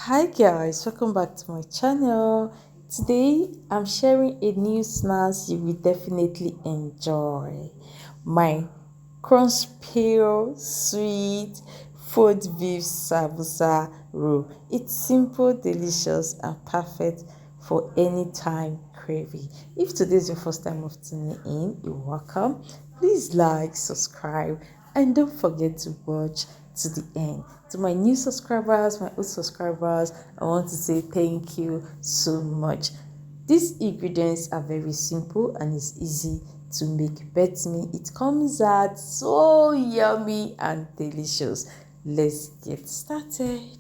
Hi guys, welcome back to my channel. Today I'm sharing a new snack you will definitely enjoy. My pale sweet food beef samosa roll. It's simple, delicious and perfect for any time craving. If today is your first time of tuning in, you're welcome. Please like, subscribe and don't forget to watch to the end. To my new subscribers, my old subscribers, I want to say thank you so much. These ingredients are very simple and it's easy to make. Bet me it comes out so yummy and delicious. Let's get started.